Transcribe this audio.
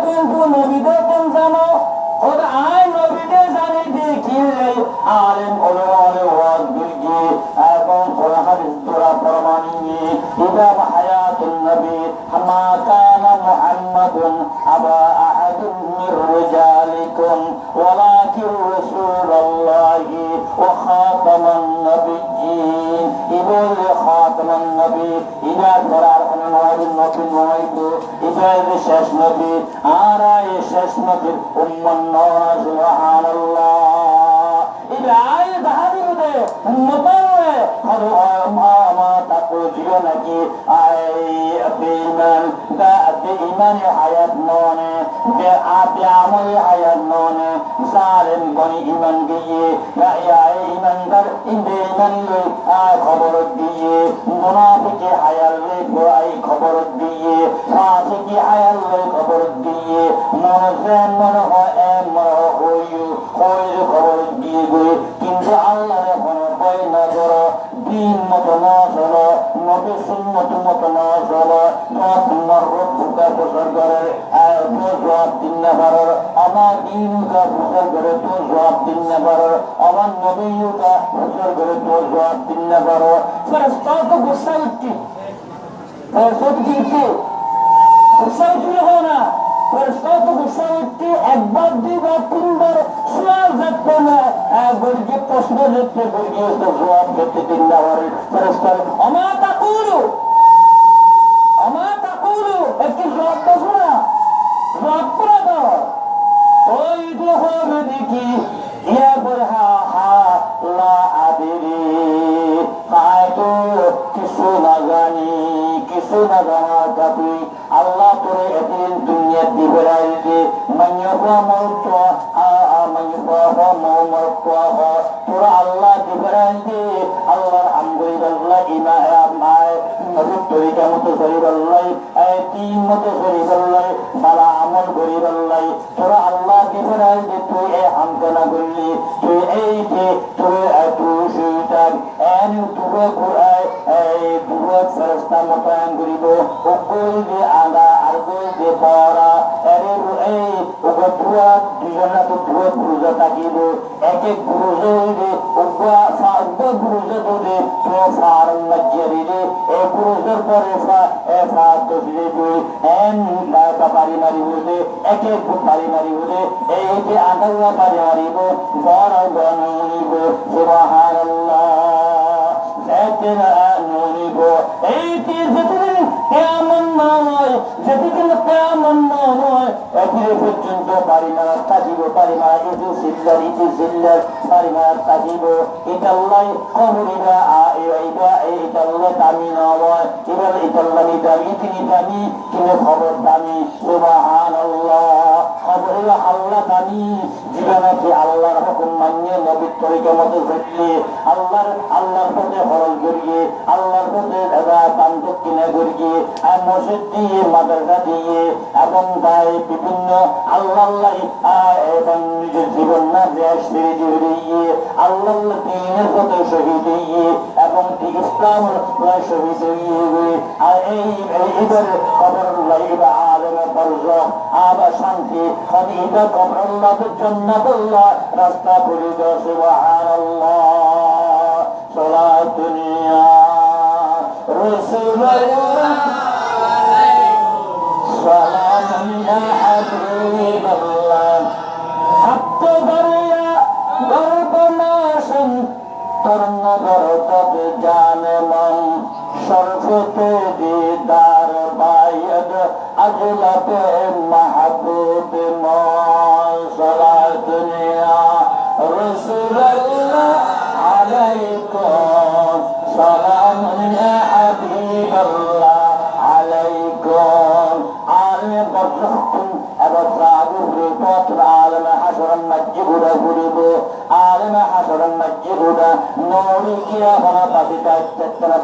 কিন্তু নবীদের কেন জানো? ওরা আয় নবীদের জানি দেখিলে আলেম ওলামায়ে ওয়াজ বিলগি এবং কোরআন হাদিস দ্বারা প্রমাণিয়ে ইমাম হায়াতুন নবী মা কানা মুহাম্মাদুন আবা আহাদিন মির রিজালিকুম ওয়ালাকিন রাসূলুল্লাহি ওয়া খাতামান নবিয়্যিন ইবুল খাতামান নবী ইলা করার নবীর নবী নয়তো ইবাদ শেষ নবী আর এই শেষ নবীর উম্মত সুবহানাল্লাহ ইলাই দাহাদিতে উম্মতে হলো মা তাকো জিও নাকি আই বেঈমান দা বেঈমানি হায়াত ননে বে আপি আমল হায়াত ননে জালেম গনি ঈমান দিয়ে ইয়া ঈমানদার বেঈমান লই খবর দিয়ে মুনাফিকি হায়াল লই গোয়াই খবর দিয়ে ফাসিকি হায়াল লই খবর দিয়ে মনজেন মন হয় মন হইও কইর খবর দিয়ে গই কিন্তু আল্লাহর কোন কই না করো দিন মত না চলো নবী সুন্নাত মত না চলো তোমার রব্বুকা প্রচার করে তো জবাব দিন না পারো আমার দিনকা প্রচার করে তো জবাব দিন না পারো আমার নবীকা প্রচার করে তো জবাব দিন না পারো ফেরেশতাও তো গুসা উঠছি ফেরেশতা কি গুসা উঠলে হয় না ফেরেশতাও তো গুসা উঠছি একবার দুইবার তিনবার সওয়াল করতে না গর্গে প্রশ্ন করতে গর্গে তো জবাব দিতে দিন না পারে ফেরেশতা আমা তাকুলু একটি জবাব দাও না জবাব করে দাও ওই তো হবে দেখি ইয়া বরহা হা লা আদিরি হয়তো কিছু না জানি কিছু না জানা যাবি আল্লাহ তোরে এদিন দুনিয়া দিবে রাইতে মাইয়াফা মৌত মাইয়াফা মৌমরফা তোরা আল্লাহ দিবে রাইতে আল্লাহর আলহামদুলিল্লাহ ইমাম নবীর তরিকা মতো শরীফাল্লাহ তিন মতো শরীফাল্লাহ বালা আমল করিবাল্লাহ তোরা আল্লাহ দিবে রাইতে তুই এই হামকানা করলি তুই এই যে তুই তুই সেইটার এন তুই ঘুরাই এই দুয়া ফেরেশতা মোতায়েন করিব ওকল যে আগা আর কই যে পড়া এরে এই ওগতুয়া দুজনা তো দুয়া গুরুজা থাকিব এক এক গুরুজা হইবে ওগা ফাগা গুরুজা দে তো ফার নজরি রে এই গুরুজার পরে ফা তো দিবে এন পারি মারিব দে এক এক পারি মারিব দে এই যে আগা পারি মারিব বড় গণনিব সুবহানাল্লাহ জাতেরা ননিব এই যে যেদিন কিয়ামত নয় যেদিন কিয়ামত নয় এদিকে পর্যন্ত পারি না থাকিব পারি না ইতু সিল্লার পারি না থাকিব ইতাল্লাহ কবরিবা আইবা ইতাল্লাহ দামি নয় এবার ইতাল্লাহ দামি তিনি দামি কিন্তু খবর দামি সুবহানাল্লাহ খবর আল্লাহ দামি জীবনে আল্লাহর হুকুম মানিয়ে নবীর তরিকা মতো চললে আল্লাহর পথে খরচ করিয়ে আল্লাহর পথে দান দক্ষিণা করিয়ে মসজিদ দিয়ে মাদ্রাসা দিয়ে এবং তাই বিভিন্ন আল্লাহ এবং নিজের জীবন না দেশ ছেড়ে দিয়ে আল্লাহ দিনের পথে শহীদ হইয়ে এবং ঠিক ইসলাম শহীদ হইয়ে আর এইবারে কবরুল্লাহ ইবা আলেমে বরজখ আবার শান্তি খদিজা কবরুল্লাহ জান্নাতুল্লাহ রাস্তা খুলে দাও সুবহানাল্লাহ সালাতুন ইয়া রাসূলুল্লাহ সালামুন ইয়া হাবিবাল্লাহ হাত্ত দরিয়া গর্বনাশন তরুণ গরতব জানে মন শরফতে দিদার বায়দ আজলতে মাহবুব মন সালাতুন ইয়া রাসূলুল্লাহ আলাইকুম সালামুন ইয়া হাবিবাল্লাহ আলাইকুম আলে বরজখতুন এবার সাগুরে পত্র আলমে হাসরান মসজিদুরা ঘুরিব আলমে হাসরান মসজিদুরা নৌরি কিয়া হনা পাবিতা চেতনা